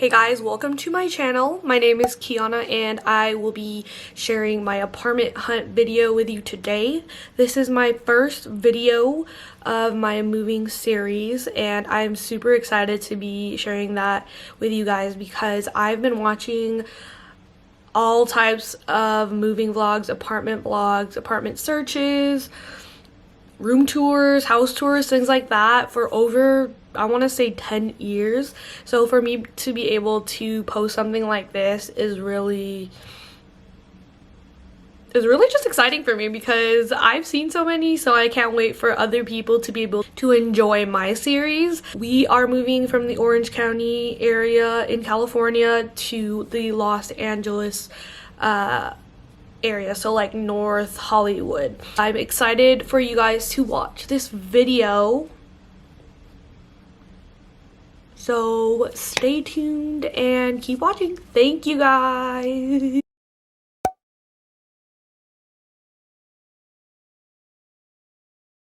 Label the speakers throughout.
Speaker 1: Hey guys, welcome to my channel. My name is Kiana and I will be sharing my apartment hunt video with you today. This is my first video of my moving series and I'm super excited to be sharing that with you guys because I've been watching all types of moving vlogs, apartment searches, room tours, house tours, things like that for over, I want to say 10 years. So for me to be able to post something like this is really just exciting for me because I've seen so many, so I can't wait for other people to be able to enjoy my series. We are moving from the Orange County area in California to the Los Angeles area, so like North Hollywood. I'm excited for you guys to watch this video, so stay tuned and keep watching. Thank you guys.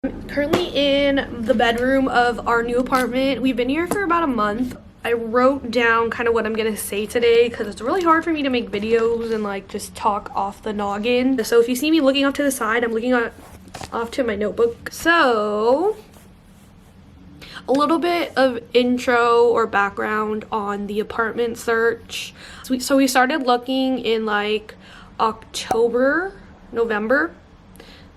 Speaker 1: I'm currently in the bedroom of our new apartment. We've been here for about a month. I wrote down kind of what I'm gonna say today because it's really hard for me to make videos and like just talk off the noggin. So if you see me looking off to the side, I'm looking off to my notebook. So a little bit of intro or background on the apartment search. So we started looking in like October, November.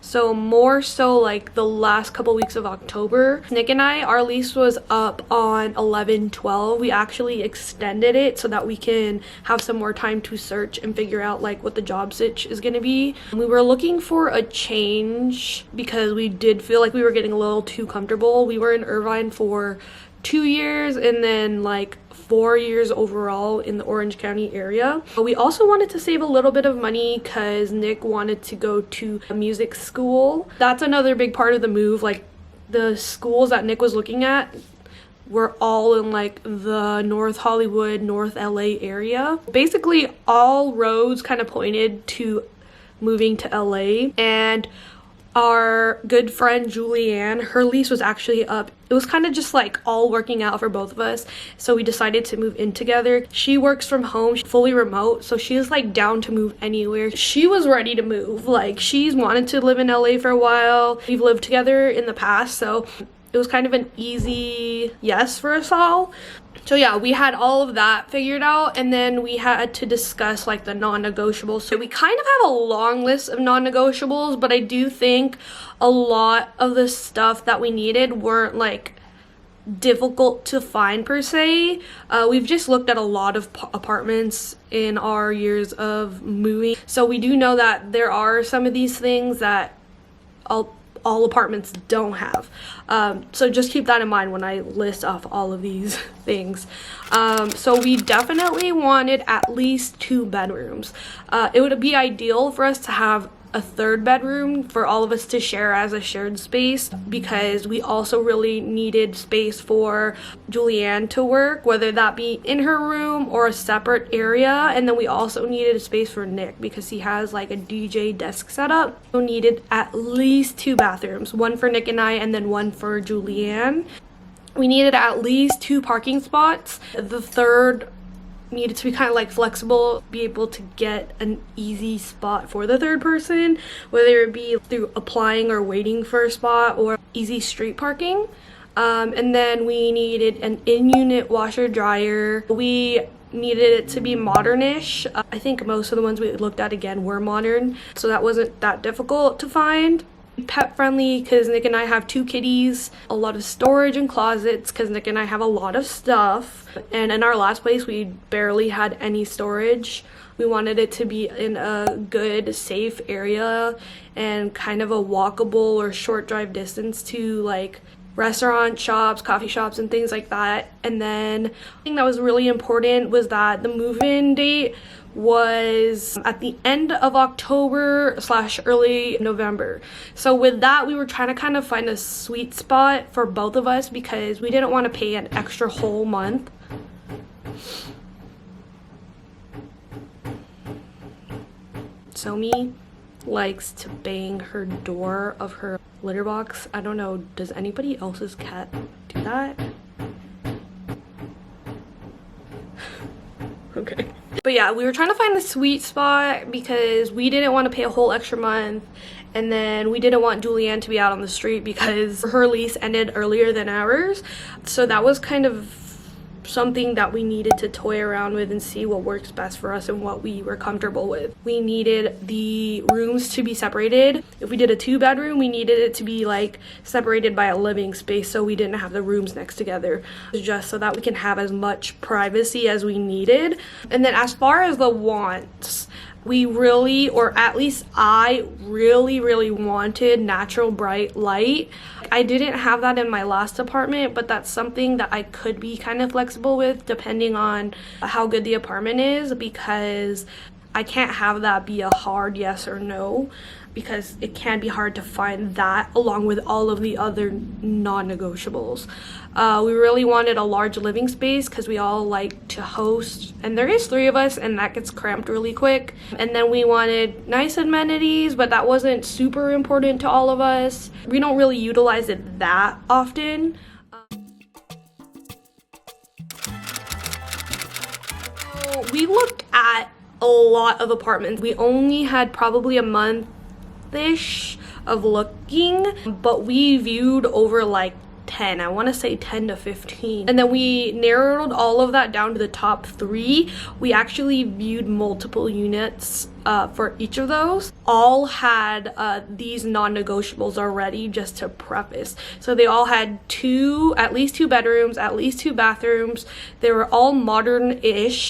Speaker 1: So more so like the last couple weeks of October. Nick and I, our lease was up on 11/12. We actually extended it so that we can have some more time to search and figure out like what the job sitch is gonna be. We were looking for a change because we did feel like we were getting a little too comfortable. We were in Irvine for 2 years and then like 4 years overall in the Orange County area. But we also wanted to save a little bit of money because Nick wanted to go to a music school. That's another big part of the move. Like the schools that Nick was looking at were all in like the North Hollywood, North LA area. Basically all roads kind of pointed to moving to LA, and our good friend Julianne, her lease was actually up. It was kind of just like all working out for both of us, so we decided to move in together. She works from home, fully remote, so she was like down to move anywhere. She was ready to move. Like she's wanted to live in LA for a while. We've lived together in the past, so it was kind of an easy yes for us all. So yeah, we had all of that figured out, and then we had to discuss like the non-negotiables. So we kind of have a long list of non-negotiables, but I do think a lot of the stuff that we needed weren't like difficult to find per se. We've just looked at a lot of apartments in our years of moving, so we do know that there are some of these things that all apartments don't have. So just keep that in mind when I list off all of these things. So we definitely wanted at least 2 bedrooms. It would be ideal for us to have a 3rd bedroom for all of us to share as a shared space, because we also really needed space for Julianne to work, whether that be in her room or a separate area. And then we also needed a space for Nick because he has like a DJ desk setup. So needed at least 2 bathrooms, one for Nick and I and then one for Julianne. We needed at least 2 parking spots. The 3rd needed to be kind of like flexible, be able to get an easy spot for the 3rd person, whether it be through applying or waiting for a spot or easy street parking. And then we needed an in-unit washer dryer. We needed it to be modernish. I think most of the ones we looked at again were modern, so that wasn't that difficult to find. Pet friendly because Nick and I have 2 kitties, a lot of storage and closets because Nick and I have a lot of stuff, and in our last place we barely had any storage. We wanted it to be in a good safe area and kind of a walkable or short drive distance to like restaurant shops, coffee shops, and things like that. And then the thing that was really important was that the move-in date was at the end of October / early November. So with that, we were trying to kind of find a sweet spot for both of us because we didn't want to pay an extra whole month. Somi likes to bang her door of her litter box. I don't know, does anybody else's cat do that? Okay. But yeah, we were trying to find the sweet spot because we didn't want to pay a whole extra month, and then we didn't want Julianne to be out on the street because her lease ended earlier than ours. So that was kind of something that we needed to toy around with and see what works best for us and what we were comfortable with. We needed the rooms to be separated. If we did a 2-bedroom, we needed it to be like separated by a living space, so we didn't have the rooms next together, just so that we can have as much privacy as we needed. And then as far as the wants, we really, or at least I really wanted natural bright light. I didn't have that in my last apartment, but that's something that I could be kind of flexible with depending on how good the apartment is, because I can't have that be a hard yes or no, because it can be hard to find that along with all of the other non-negotiables. We really wanted a large living space because we all like to host, and there is 3 of us and that gets cramped really quick. And then we wanted nice amenities, but that wasn't super important to all of us. We don't really utilize it that often. So we looked at a lot of apartments. We only had probably a month-ish of looking, but we viewed over like 10, I want to say 10 to 15, and then we narrowed all of that down to the top 3. We actually viewed multiple units for each of those. All had these non-negotiables already, just to preface. So they all had at least two bedrooms, at least 2 bathrooms. They were all modern-ish.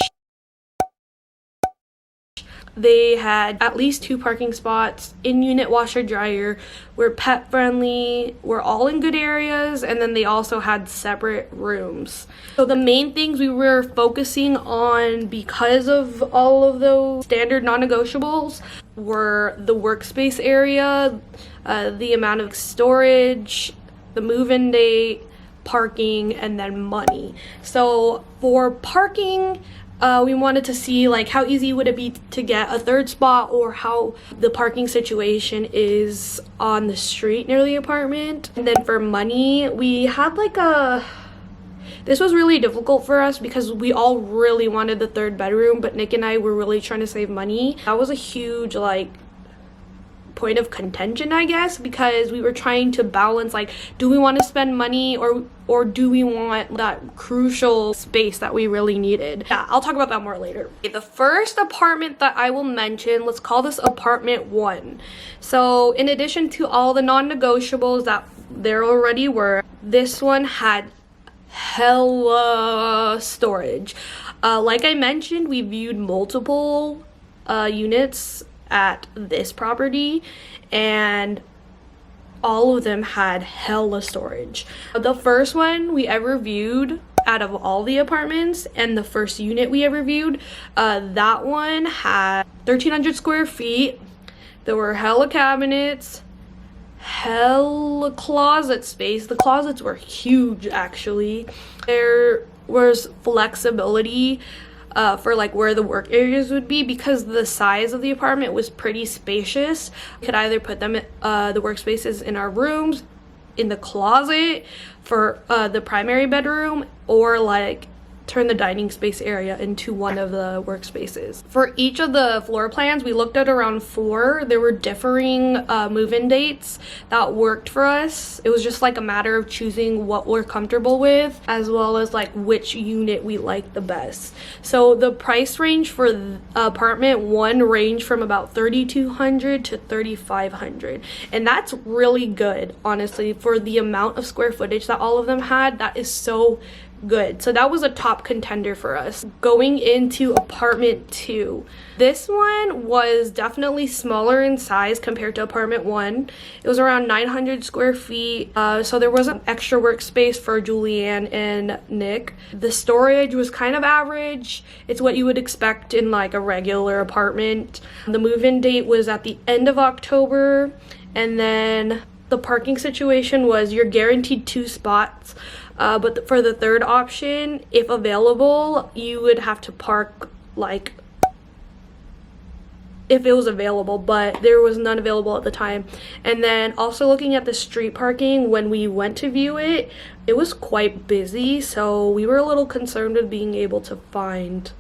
Speaker 1: They had at least 2 parking spots, in-unit washer dryer, were pet friendly, were all in good areas, and then they also had separate rooms. So the main things we were focusing on because of all of those standard non-negotiables were the workspace area, the amount of storage, the move-in date, parking, and then money. So for parking, we wanted to see like how easy would it be to get a 3rd spot, or how the parking situation is on the street near the apartment. And then for money, we had like this was really difficult for us because we all really wanted the 3rd bedroom, but Nick and I were really trying to save money. That was a huge like point of contention, I guess, because we were trying to balance like, do we want to spend money or do we want that crucial space that we really needed? Yeah, I'll talk about that more later. Okay, the first apartment that I will mention, let's call this apartment 1. So in addition to all the non-negotiables that there already were, this one had hella storage. Like I mentioned, we viewed multiple units at this property, and all of them had hella storage. The first one we ever viewed out of all the apartments, and the first unit we ever viewed, that one had 1,300 square feet. There were hella cabinets, hella closet space. The closets were huge, actually. There was flexibility for like where the work areas would be, because the size of the apartment was pretty spacious. We could either put them the workspaces in our rooms, in the closet for the primary bedroom, or like turn the dining space area into one of the workspaces. For each of the floor plans, we looked at around 4. There were differing move-in dates that worked for us. It was just like a matter of choosing what we're comfortable with, as well as like which unit we like the best. So the price range for apartment 1 ranged from about $3,200 to $3,500, and that's really good, honestly, for the amount of square footage that all of them had. That is so good. So that was a top contender for us. Going into apartment 2, this one was definitely smaller in size compared to apartment 1. It was around 900 square feet, so there was an extra workspace for Julianne and Nick. The storage was kind of average. It's what you would expect in like a regular apartment. The move-in date was at the end of October, and then the parking situation was you're guaranteed 2 spots. But for the 3rd option, if available, you would have to park like if it was available, but there was none available at the time. And then also looking at the street parking, when we went to view it, it was quite busy, so we were a little concerned with being able to find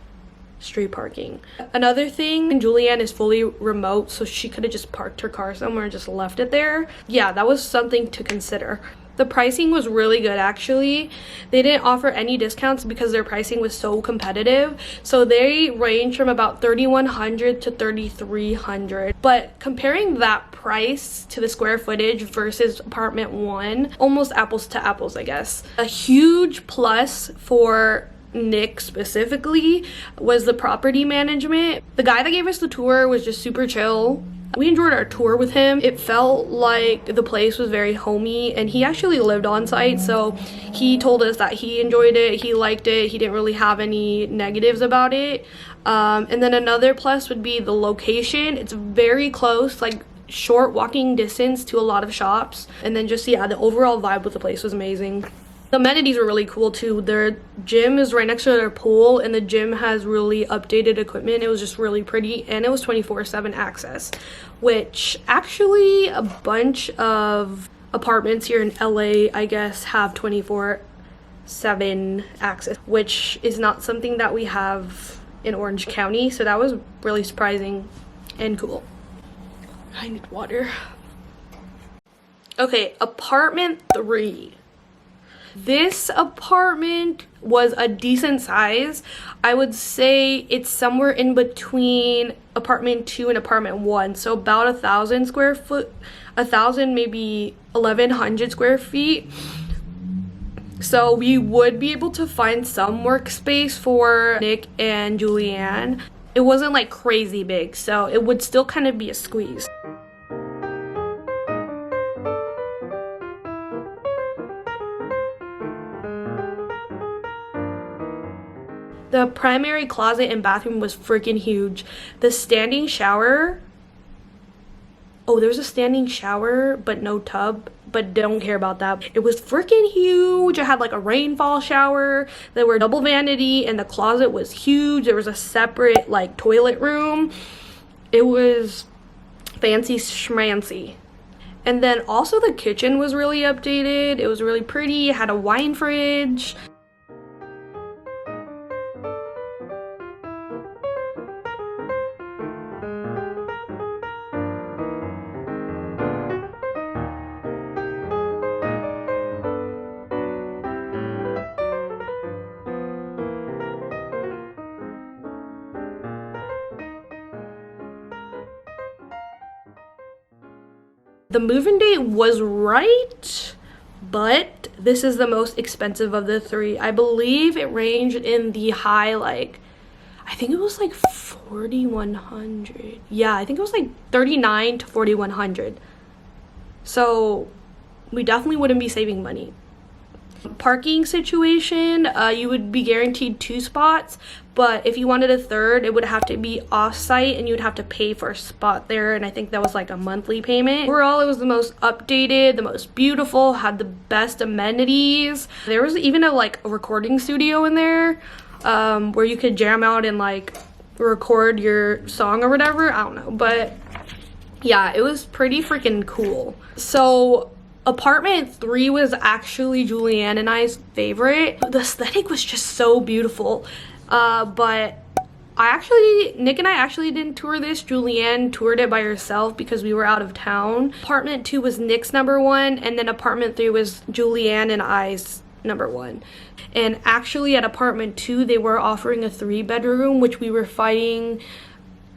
Speaker 1: street parking. Another thing, Julianne is fully remote, so she could have just parked her car somewhere and just left it there. Yeah, that was something to consider. The pricing was really good, actually. They didn't offer any discounts because their pricing was so competitive. So they range from about $3,100 to $3,300. But comparing that price to the square footage versus apartment 1, almost apples to apples, I guess. A huge plus for Nick specifically was the property management. The guy that gave us the tour was just super chill. We enjoyed our tour with him. It felt like the place was very homey, and he actually lived on site, so he told us that he enjoyed it, he liked it, he didn't really have any negatives about it. And then another plus would be the location. It's very close, like short walking distance to a lot of shops. And then just, yeah, the overall vibe with the place was amazing. The amenities were really cool too. Their gym is right next to their pool, and the gym has really updated equipment. It was just really pretty, and it was 24/7 access, which actually a bunch of apartments here in LA, I guess, have 24/7 access, which is not something that we have in Orange County. So that was really surprising and cool. I need water. Okay, apartment 3. This apartment was a decent size. I would say it's somewhere in between apartment 2 and apartment 1. So about 1,000 square foot, 1,000, maybe 1,100 square feet. So we would be able to find some workspace for Nick and Julianne. It wasn't like crazy big, so it would still kind of be a squeeze. The primary closet and bathroom was freaking huge. The standing shower, oh, there was a standing shower, but no tub, but don't care about that. It was freaking huge. It had like a rainfall shower. There were double vanity, and the closet was huge. There was a separate like toilet room. It was fancy schmancy. And then also the kitchen was really updated. It was really pretty. It had a wine fridge. The move-in date was right, but this is the most expensive of the 3. I believe it ranged in the high, like, I think it was like 4,100. Yeah, I think it was like 39 to 4,100. So we definitely wouldn't be saving money. Parking situation, you would be guaranteed 2 spots, but if you wanted a third, it would have to be off-site, and you would have to pay for a spot there, and I think that was like a monthly payment. Overall, it was the most updated, the most beautiful, had the best amenities. There was even a recording studio in there, where you could jam out and like record your song or whatever. I don't know, but yeah, it was pretty freaking cool. So apartment 3 was actually Julianne and I's favorite. The aesthetic was just so beautiful. But Nick and I actually didn't tour this. Julianne toured it by herself because we were out of town. Apartment 2 was Nick's number 1, and then apartment 3 was Julianne and I's number 1. And actually at apartment 2, they were offering a 3-bedroom, which we were fighting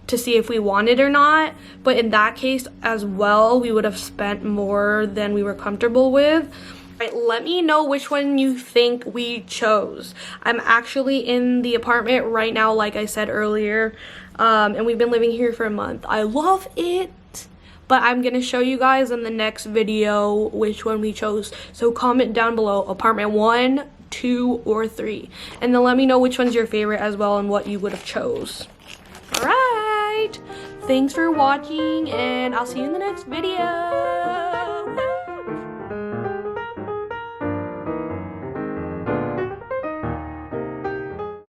Speaker 1: to see if we wanted or not, but in that case as well, we would have spent more than we were comfortable with. Right, let me know which one you think we chose. I'm actually in the apartment right now, like I said earlier, and we've been living here for a month. I love it, but I'm gonna show you guys in the next video which one we chose. So comment down below apartment 1, 2, or 3, and then let me know which one's your favorite as well and what you would have chose. All right, thanks for watching, and I'll see you in the next video.